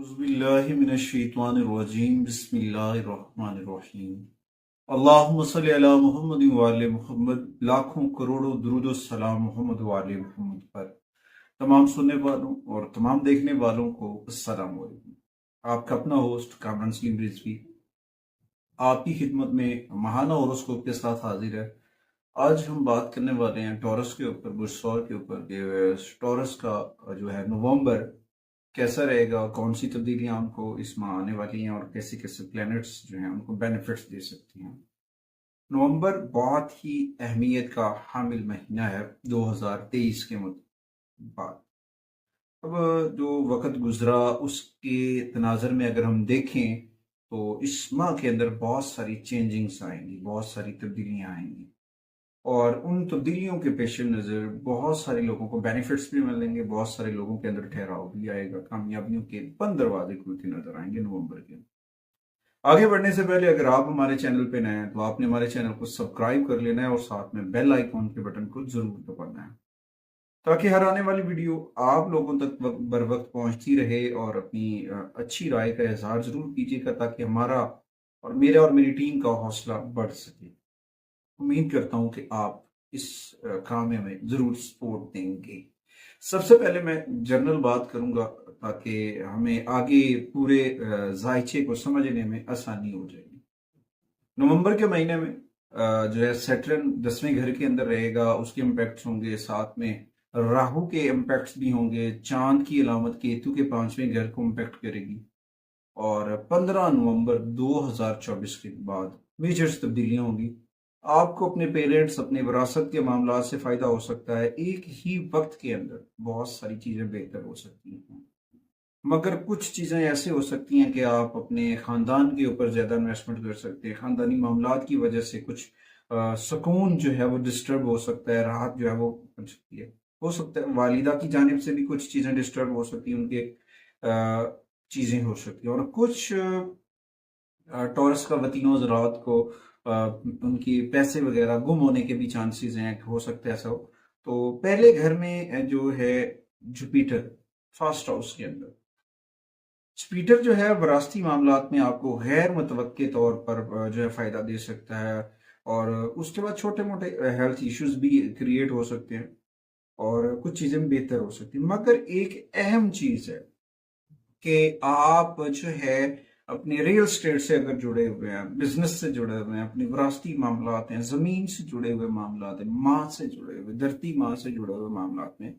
औज़ुबिल्लाहिमिनश्शैतानिर्रजीम बिस्मिल्लाहिर्रहमानिर्रहीम। अल्लाहुम्मा सल्लि अला मुहम्मद व आले मुहम्मद। लाखों करोड़ों दुरूद और सलाम मोहम्मद व आले मुहम्मद पर। तमाम सुनने वालों और तमाम देखने वालों को अस्सलाम वालेकुम। आपका अपना होस्ट कामरान सलीम रिजवी आपकी खिदमत में महाना होरोस्कोप के साथ हाजिर है। आज हम बात करने वाले हैं टॉरस के ऊपर, बुर्सौर के ऊपर कि टॉरस का जो है नवंबर कैसा रहेगा, कौन सी तब्दीलियां हमको इसमें आने वाली हैं और कैसे कैसे प्लैनेट्स जो हैं उनको बेनिफिट्स दे सकती हैं। नवंबर बहुत ही अहमियत का हामिल महीना है 2023 के बाद। अब जो वक्त गुजरा उसके तनाजर में अगर हम देखें तो इस माह के अंदर बहुत सारी चेंजिंग्स आएंगी, बहुत सारी तब्दीलियां आएंगी और उन तब्दीलियों के पेश नज़र बहुत सारे लोगों को बेनिफिट्स भी मिलेंगे, बहुत सारे लोगों के अंदर ठहराव भी आएगा, कामयाबियों के बंद दरवाजे खुलते नजर आएंगे नवंबर के। आगे बढ़ने से पहले अगर आप हमारे चैनल पे नए हैं तो आपने हमारे चैनल को सब्सक्राइब कर लेना है और साथ में बेल आइकॉन के बटन को जरूर दबाना है ताकि हर आने वाली वीडियो आप लोगों तक बर वक्त पहुंचती रहे। और अपनी अच्छी राय का इजहार जरूर कीजिएगा ताकि हमारा और मेरा और मेरी टीम का हौसला बढ़ सके। उम्मीद करता हूं कि आप इस काम में हमें जरूर सपोर्ट देंगे। सबसे पहले मैं जनरल बात करूंगा ताकि हमें आगे पूरे जायचे को समझने में आसानी हो जाएगी। नवंबर के महीने में जो है सैटर्न 10वें घर के अंदर रहेगा, उसके इम्पैक्ट्स होंगे, साथ में राहु के इम्पैक्ट्स भी होंगे। चांद की अलामत केतु के 5वें घर को इम्पैक्ट करेगी और 15 नवंबर 2024 के बाद मेजर तब्दीलियां होंगी। आपको अपने पेरेंट्स, अपने विरासत के मामला से फायदा हो सकता है। एक ही वक्त के अंदर बहुत सारी चीजें बेहतर हो सकती हैं, मगर कुछ चीजें ऐसे हो सकती हैं कि आप अपने खानदान के ऊपर ज्यादा इन्वेस्टमेंट कर सकते हैं। खानदानी मामलात की वजह से कुछ सुकून जो है वो डिस्टर्ब हो सकता है, राहत जो है वो बन सकती है। हो सकता है वालिदा की जानिब से भी कुछ चीजें डिस्टर्ब हो सकती हैं, उनके चीजें हो सकती हैं। और कुछ टॉरस का वतीनों ज़रात को उनकी पैसे वगैरह गुम होने के भी चांसेस हैं, हो सकता है ऐसा हो। तो पहले घर में जो है जुपिटर फर्स्ट हाउस के अंदर, जुपिटर जो है विरासती मामलात में आपको गैर मुतवक्के तौर पर जो है फायदा दे सकता है और उसके बाद छोटे मोटे हेल्थ इश्यूज भी क्रिएट हो सकते हैं और कुछ चीजें बेहतर हो सकती हैं। मगर एक अहम चीज है कि आप जो है अपने रियल स्टेट से अगर जुड़े हुए हैं, बिजनेस से जुड़े हुए हैं, अपनी विरासती मामलात हैं, जमीन से जुड़े हुए मामलात हैं, माँ से जुड़े हुए, धरती माँ से जुड़े हुए मामलात में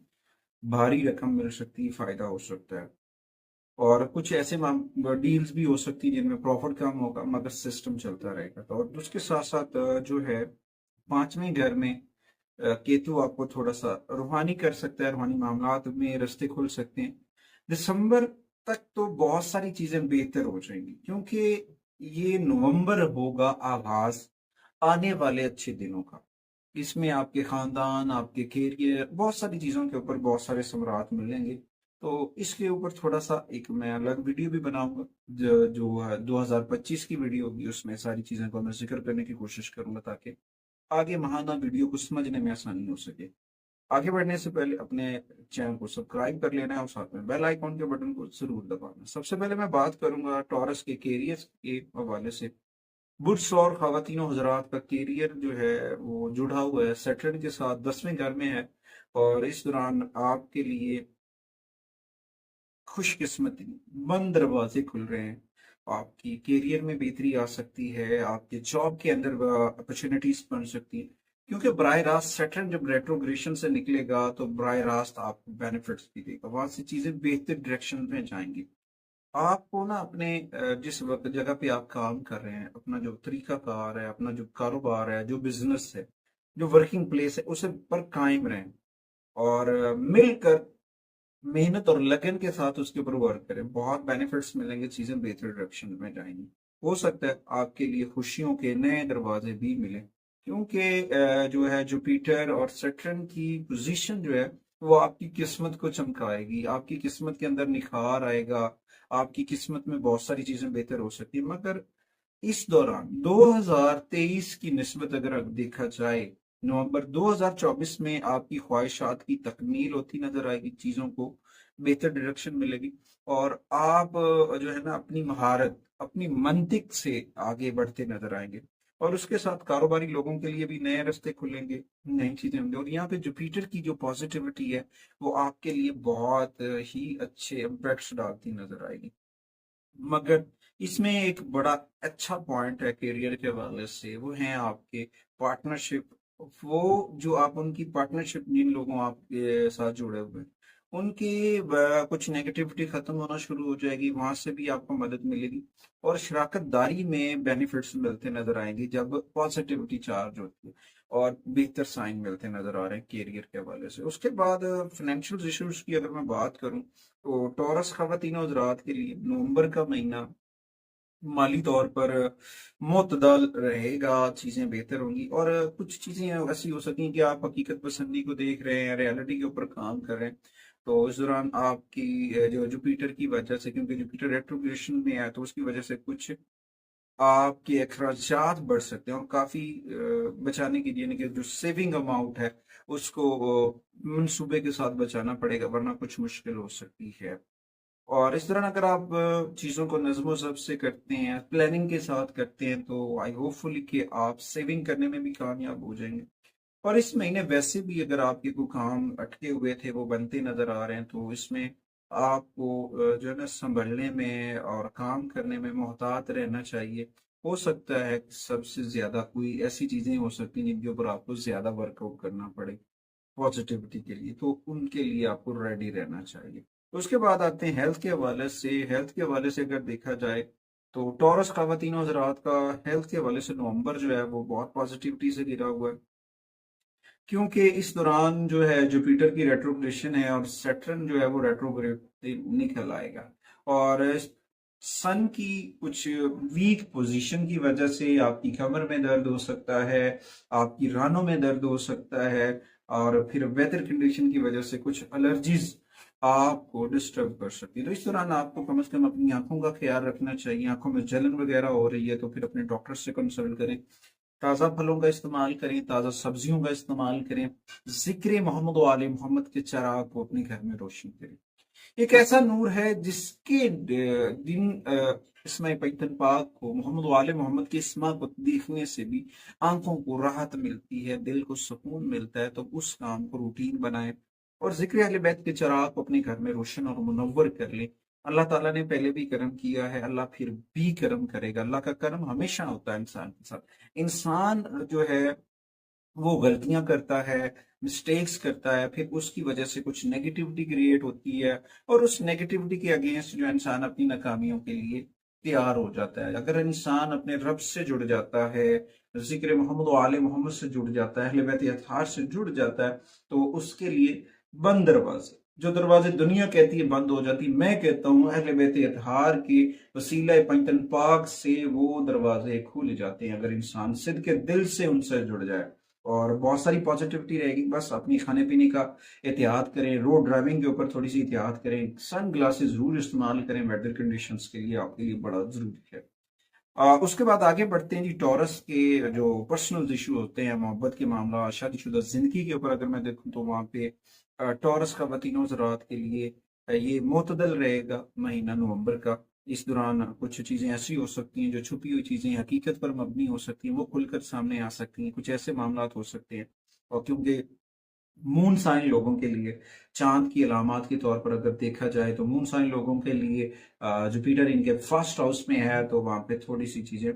भारी रकम मिल सकती है, फायदा हो सकता है। और कुछ ऐसे डील्स भी हो सकती है जिनमें प्रॉफिट कम होगा मगर सिस्टम चलता रहेगा। तो और उसके साथ साथ जो है 5वें घर में केतु आपको थोड़ा सा रूहानी कर सकता है, रूहानी मामलात में रास्ते खुल सकते हैं। दिसंबर तक तो बहुत सारी चीजें बेहतर हो जाएंगी क्योंकि ये नवंबर होगा आगाज आने वाले अच्छे दिनों का। इसमें आपके खानदान, आपके कैरियर, बहुत सारी चीजों के ऊपर बहुत सारे समरात मिलेंगे। तो इसके ऊपर थोड़ा सा एक मैं अलग वीडियो भी बनाऊंगा, जो 2025 की वीडियो होगी उसमें सारी चीजों को मैं जिक्र करने की कोशिश करूंगा ताकि आगे महाना वीडियो को समझने में आसानी हो सके। आगे बढ़ने से पहले अपने चैनल को सब्सक्राइब कर लेना है और साथ में बेल आइकॉन के बटन को जरूर दबाना। सबसे पहले मैं बात करूंगा टॉरस के कैरियर के हवाले से। बुर्स और खवातीनों हजरात का कैरियर जो है वो जुड़ा हुआ है सैटर्न के साथ, 10वें घर में है और इस दौरान आपके लिए खुशकिस्मती बंद दरवाजे खुल रहे हैं। आपकी कैरियर में बेहतरी आ सकती है, आपके जॉब के अंदर अपॉर्चुनिटीज बन सकती है क्योंकि बराह रास्त सैटर्न जब रेट्रोग्रेशन से निकलेगा तो बराह रास्त आपको बेनिफिट्स भी देगा, वहां से चीजें बेहतर डायरेक्शन में जाएंगी। आपको ना अपने जिस वक्त जगह पे आप काम कर रहे हैं, अपना जो तरीका कार है, अपना जो कारोबार है, जो बिजनेस है, जो वर्किंग प्लेस है, उसे पर कायम रहें और मिलकर मेहनत और लगन के साथ उसके ऊपर वर्क करें। बहुत बेनिफिट्स मिलेंगे, चीजें बेहतर डायरेक्शन में जाएंगी। हो सकता है आपके लिए खुशियों के नए दरवाजे भी मिले क्योंकि जो है जुपिटर और सैटर्न की पोजीशन जो है वो आपकी किस्मत को चमकाएगी, आपकी किस्मत के अंदर निखार आएगा, आपकी किस्मत में बहुत सारी चीजें बेहतर हो सकती है। मगर इस दौरान 2023 की निस्बत अगर देखा जाए, नवंबर 2024 में आपकी ख्वाहिशात की तकमील होती नजर आएगी, चीजों को बेहतर डायरेक्शन मिलेगी और आप जो है ना अपनी महारत, अपनी मंतिक से आगे बढ़ते नजर आएंगे। और उसके साथ कारोबारी लोगों के लिए भी नए रास्ते खुलेंगे, नई चीजें होंगी। और यहाँ पे जुपिटर की जो पॉजिटिविटी है वो आपके लिए बहुत ही अच्छे इम्पैक्ट्स डालती नजर आएगी। मगर इसमें एक बड़ा अच्छा पॉइंट है करियर के हवाले से, वो है आपके पार्टनरशिप। वो जो आप उनकी पार्टनरशिप, जिन लोगों आपके साथ जुड़े हुए हैं उनकी कुछ नेगेटिविटी खत्म होना शुरू हो जाएगी, वहां से भी आपको मदद मिलेगी। और शराकतदारी में बेनिफिट्स मिलते नजर आएंगे जब पॉजिटिविटी चार्ज होती है, और बेहतर साइन मिलते नजर आ रहे हैं करियर के हवाले से। उसके बाद फाइनेंशियल इश्यूज की अगर मैं बात करूं तो टॉरस खवातीन हजरात के लिए नवंबर का महीना माली तौर पर मुतदल रहेगा, चीजें बेहतर होंगी। और कुछ चीजें ऐसी हो सकें कि आप हकीकत पसंदी को देख रहे हैं, रियलिटी के ऊपर काम कर रहे हैं, तो इस दौरान आपकी जो जुपिटर की वजह से, क्योंकि जुपिटर रेट्रोग्रेशन में है तो उसकी वजह से कुछ आपके अखराजात बढ़ सकते हैं। और काफी बचाने के लिए, यानी कि जो सेविंग अमाउंट है उसको मंसूबे के साथ बचाना पड़ेगा, वरना कुछ मुश्किल हो सकती है। और इस दौरान अगर आप चीज़ों को नज़्म ज़ब्त से करते हैं, प्लानिंग के साथ करते हैं, तो आई होपफुली कि आप सेविंग करने में भी कामयाब हो जाएंगे। और इस महीने वैसे भी अगर आपके कोई काम अटके हुए थे वो बनते नजर आ रहे हैं, तो इसमें आपको जो है ना संभलने में और काम करने में मोहतात रहना चाहिए। हो सकता है कि सबसे ज्यादा कोई ऐसी चीजें हो सकती हैं जिनके ऊपर आपको ज्यादा वर्कआउट करना पड़े पॉजिटिविटी के लिए, तो उनके लिए आपको रेडी रहना चाहिए। उसके बाद आते हैं हेल्थ के हवाले से। हेल्थ के हवाले से अगर देखा जाए तो टॉरस ख़वातीन और हज़रात का हेल्थ के हवाले से नवंबर जो है वो बहुत पॉजिटिविटी से घिरा हुआ है, क्योंकि इस दौरान जो है जुपिटर की रेट्रोग्रेशन है और सैटर्न जो है वो रेट्रोग्रेड निकल आएगा। और सन की कुछ वीक पोजीशन की वजह से आपकी कमर में दर्द हो सकता है, आपकी रानों में दर्द हो सकता है, और फिर वेदर कंडीशन की वजह से कुछ एलर्जीज आपको डिस्टर्ब कर सकती है। तो इस दौरान आपको कम से कम अपनी आंखों का ख्याल रखना चाहिए। आंखों में जलन वगैरह हो रही है तो फिर अपने डॉक्टर से कंसल्ट करें, ताज़ा फलों का इस्तेमाल करें, ताज़ा सब्जियों का इस्तेमाल करें, जिक्र मोहम्मद वाले मोहम्मद के चिराग को अपने घर में रोशन करें। एक ऐसा नूर है जिसके दिन इसमाई पैतन पाक को, मोहम्मद वाले मोहम्मद की इस्मा को देखने से भी आंखों को राहत मिलती है, दिल को सुकून मिलता है। तो उस काम को रूटीन बनाए और जिक्र अहले बैत के चिराग को अपने घर में रोशन और मुनव्वर कर ले। अल्लाह ताला ने पहले भी करम किया है, अल्लाह फिर भी करम करेगा। अल्लाह का करम हमेशा होता है इंसान के साथ। इंसान जो है वो गलतियां करता है, मिस्टेक्स करता है, फिर उसकी वजह से कुछ नेगेटिविटी क्रिएट होती है, और उस नेगेटिविटी के अगेंस्ट जो इंसान अपनी नाकामियों के लिए तैयार हो जाता है। अगर इंसान अपने रब से जुड़ जाता है, जिक्र मोहम्मद आले मोहम्मद से जुड़ जाता है, अहले बैत अतहार से जुड़ जाता है, तो उसके लिए बंद दरवाजे, जो दरवाजे दुनिया कहती है बंद हो जाती, मैं कहता हूँ अहले बैत अतहार के वसीला पंजतन पाक से वो दरवाजे खुल जाते हैं, अगर इंसान सिद्ध के दिल से उनसे जुड़ जाए। और बहुत सारी पॉजिटिविटी रहेगी। बस अपनी खाने पीने का एहतियात करें, रोड ड्राइविंग के ऊपर थोड़ी सी एहतियात करें, सन ग्लासेस जरूर इस्तेमाल करें, वेदर कंडीशंस के लिए आपके लिए बड़ा जरूरी है। उसके बाद आगे बढ़ते हैं जी। टॉरस के जो पर्सनल इशू होते हैं, मोहब्बत के मामला, शादीशुदा जिंदगी के ऊपर अगर मैं देखूं तो वहाँ पे टॉरस का वतीनों ज़रात के लिए ये मोतदल रहेगा महीना नवंबर का। इस दौरान कुछ चीज़ें ऐसी हो सकती हैं जो छुपी हुई चीज़ें हकीकत पर मबनी हो सकती हैं, वो खुलकर सामने आ सकती हैं। कुछ ऐसे मामला हो सकते हैं, और क्योंकि मून साइन लोगों के लिए चांद की अलामत के तौर पर अगर देखा जाए तो मून साइन लोगों के लिए जुपिटर इनके फर्स्ट हाउस में है, तो वहां पे थोड़ी सी चीजें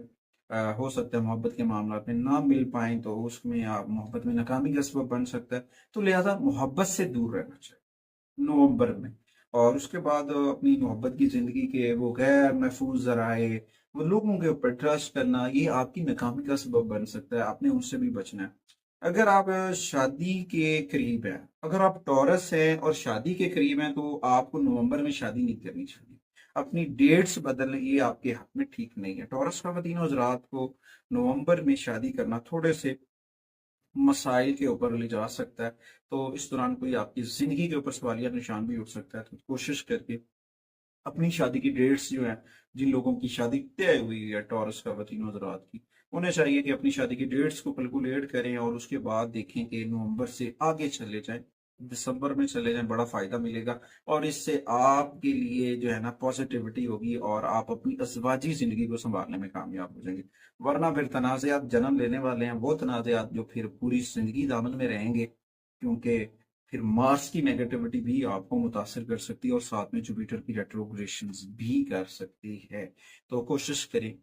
हो सकता है मोहब्बत के मामला में ना मिल पाए, तो उसमें आप मोहब्बत में नाकामी का सबब बन सकता है। तो लिहाजा मोहब्बत से दूर रहना चाहिए नवंबर में। और उसके बाद अपनी मोहब्बत की जिंदगी के वो गैर महफूज जराए, वो लोगों के ऊपर ट्रस्ट करना, ये आपकी नाकामी का सबब बन सकता है। आपने उनसे भी बचना है। अगर आप शादी के करीब हैं, अगर आप टॉरस हैं और शादी के करीब हैं, तो आपको नवंबर में शादी नहीं करनी चाहिए। अपनी डेट्स बदलना ये आपके हक में ठीक नहीं है। टॉरस का तीनों हजरात को नवंबर में शादी करना थोड़े से मसाइल के ऊपर ले जा सकता है। तो इस दौरान कोई आपकी जिंदगी के ऊपर सवालिया निशान भी उठ सकता है। तो कोशिश करके अपनी शादी की डेट्स जो है, जिन लोगों की शादी तय हुई है टॉरस का तीनों हजरात की, उन्हें चाहिए कि अपनी शादी की डेट्स को कैलकुलेट करें और उसके बाद देखें कि नवंबर से आगे चले जाएं। दिसंबर में चले जाएं, बड़ा फायदा मिलेगा। और इससे आपके लिए जो है ना पॉजिटिविटी होगी और आप अपनी अज़वाजी जिंदगी को संभालने में कामयाब हो जाएंगे। वरना फिर तनाज़ात जन्म लेने वाले हैं, वो तनाज़ात जो फिर पूरी जिंदगी दामन में रहेंगे, क्योंकि फिर मार्स की नेगेटिविटी भी आपको मुतासर कर सकती है और साथ में जुपिटर की रेट्रोग्रेशन भी कर सकती है। तो कोशिश करें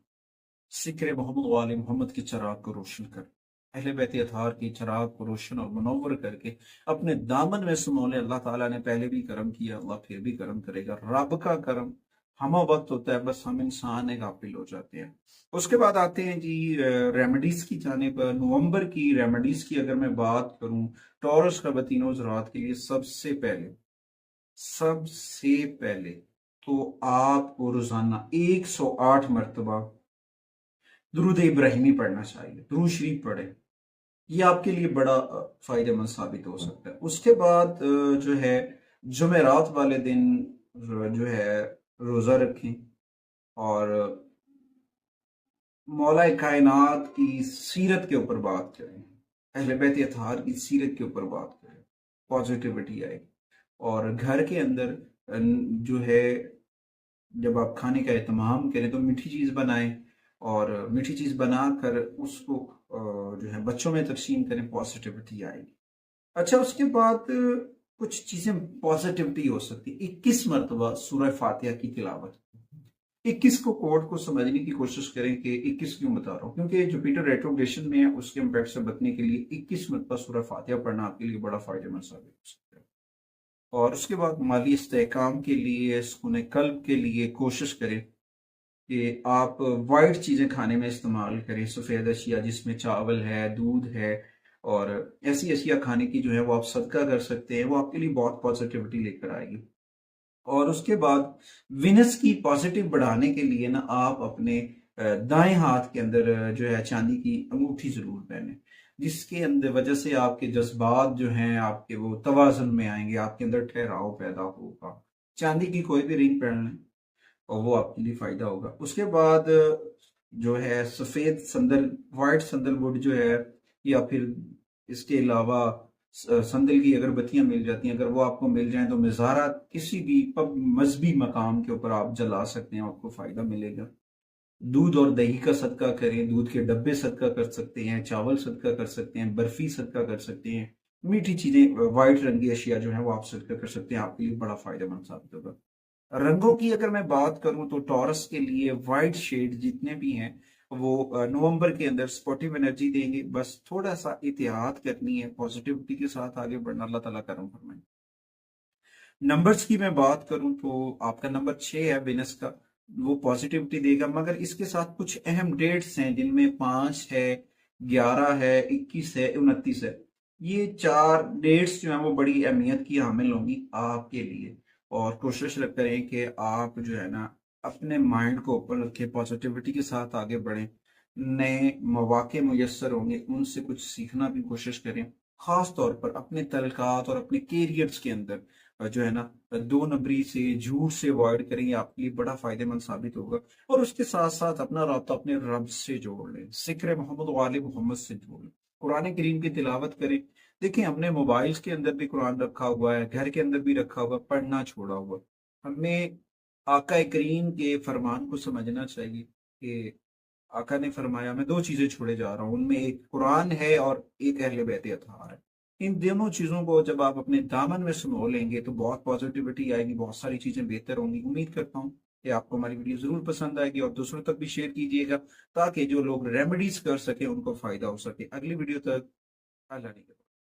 सिक्र मोहम्मद वाले मोहम्मद के चिराग को रोशन कर, अहले बैत अतहार के चिराग को रोशन और मुनव्वर करके अपने दामन में समोले। अल्लाह ताला ने पहले भी करम किया, अल्लाह फिर भी करम करेगा। रब का करम हम वक्त होता है, बस हम इंसान गाफिल हो जाते हैं। उसके बाद आते हैं जी रेमेडीज की जानिब। नवंबर की रेमेडीज की अगर मैं बात करूं, टॉरस का बतीनो ज़रात के लिए सबसे पहले तो आपको रोजाना 108 मरतबा दुरूद इब्राहिमी पढ़ना चाहिए। दुरूद शरीफ पढ़े, ये आपके लिए बड़ा फायदेमंद साबित हो सकता है। उसके बाद जो है जुमेरात वाले दिन जो है रोजा रखें और मौला कायनात की सीरत के ऊपर बात करें, अहले बैत अतहार की सीरत के ऊपर बात करें, पॉजिटिविटी आएगी। और घर के अंदर जो है जब आप खाने का एहतमाम करें तो मीठी चीज़ बनाएं और मीठी चीज़ बनाकर उसको जो है बच्चों में तकसीम करें, पॉजिटिविटी आएगी। अच्छा, उसके बाद कुछ चीज़ें पॉजिटिविटी हो सकती है। 21 मरतबा सूरह फातिहा की तिलावत। 21 को कोड को समझने की कोशिश करें कि 21 क्यों बता रहा हूँ, क्योंकि जुपिटर रेट्रोग्रेशन में है, उसके इम्पैक्ट से बचने के लिए 21 मरतबा सूरह फातिहा पढ़ना आपके लिए बड़ा फायदेमंद साबित हो सकता है। और उसके बाद माली इस्तेहकाम के लिए, सुकून कल्ब के लिए कोशिश करें कि आप वाइट चीज़ें खाने में इस्तेमाल करें, सफ़ेद अशिया जिसमें चावल है, दूध है और ऐसी अशिया खाने की जो है वो आप सदका कर सकते हैं, वो आपके लिए बहुत पॉजिटिविटी लेकर आएगी। और उसके बाद विनस की पॉजिटिव बढ़ाने के लिए ना आप अपने दाएं हाथ के अंदर जो है चांदी की अंगूठी जरूर पहने, जिसके अंदर वजह से आपके जज्बात जो हैं आपके वो तवाज़ुन में आएंगे, आपके अंदर ठहराव पैदा होगा। चांदी की कोई भी रिंग पहन लें और वो आपके लिए फायदा होगा। उसके बाद जो है सफेद संदल, वाइट संदलवुड जो है, या फिर इसके अलावा संदल की अगरबत्तियां मिल जाती हैं, अगर वो आपको मिल जाएं तो मज़ारा किसी भी मजहबी मकाम के ऊपर आप जला सकते हैं, आपको फायदा मिलेगा। दूध और दही का सदका करें, दूध के डब्बे सदका कर सकते हैं, चावल सदका कर सकते हैं, बर्फी सदका कर सकते हैं, मीठी चीजें वाइट रंगी अशिया जो है वो आप सदका कर सकते हैं, आपके लिए बड़ा फायदेमंद साबित होगा। रंगों की अगर मैं बात करूं तो टॉरस के लिए वाइट शेड जितने भी हैं वो नवंबर के अंदर स्पोर्टिव एनर्जी देंगे। बस थोड़ा सा एहतियात करनी है, पॉजिटिविटी के साथ आगे बढ़ना, अल्लाह ताला करम फरमाए। नंबर्स की मैं बात करूं तो आपका नंबर 6 है वेनस का, वो पॉजिटिविटी देगा, मगर इसके साथ कुछ अहम डेट्स हैं जिनमें 5 है, 11 है, 21 है, 29 है। ये 4 डेट्स जो हैं वो बड़ी अहमियत की हामिल होंगी आपके लिए। और कोशिश करें कि आप जो है ना अपने माइंड को ऊपर रखें, पॉजिटिविटी के साथ आगे बढ़ें, नए मौके मुयस्सर होंगे, उनसे कुछ सीखना की कोशिश करें। खास तौर पर अपने तलकात और अपने कैरियर्स के अंदर जो है ना 2 नंबरी से, झूठ से अवॉइड करें, ये आपके लिए बड़ा फायदेमंद साबित होगा। और उसके साथ साथ अपना राब्ता अपने रब से जोड़ लें, जिक्र मोहम्मद वाले मोहम्मद से जोड़ लें, कुरान करीम की तिलावत करें। देखिए हमने मोबाइल्स के अंदर भी कुरान रखा हुआ है, घर के अंदर भी रखा हुआ, पढ़ना छोड़ा हुआ। हमें आका करीम के फरमान को समझना चाहिए कि आका ने फरमाया मैं 2 चीजें छोड़े जा रहा हूँ, उनमें एक कुरान है और एक अहले बैत अतहार है। इन दोनों चीजों को जब आप अपने दामन में समो लेंगे तो बहुत पॉजिटिविटी आएगी, बहुत सारी चीजें बेहतर होंगी। उम्मीद करता हूँ कि आपको हमारी वीडियो जरूर पसंद आएगी और दूसरों तक भी शेयर कीजिएगा, ताकि जो लोग रेमेडीज कर सके उनको फायदा हो सके। अगली वीडियो तक अल्लाह ने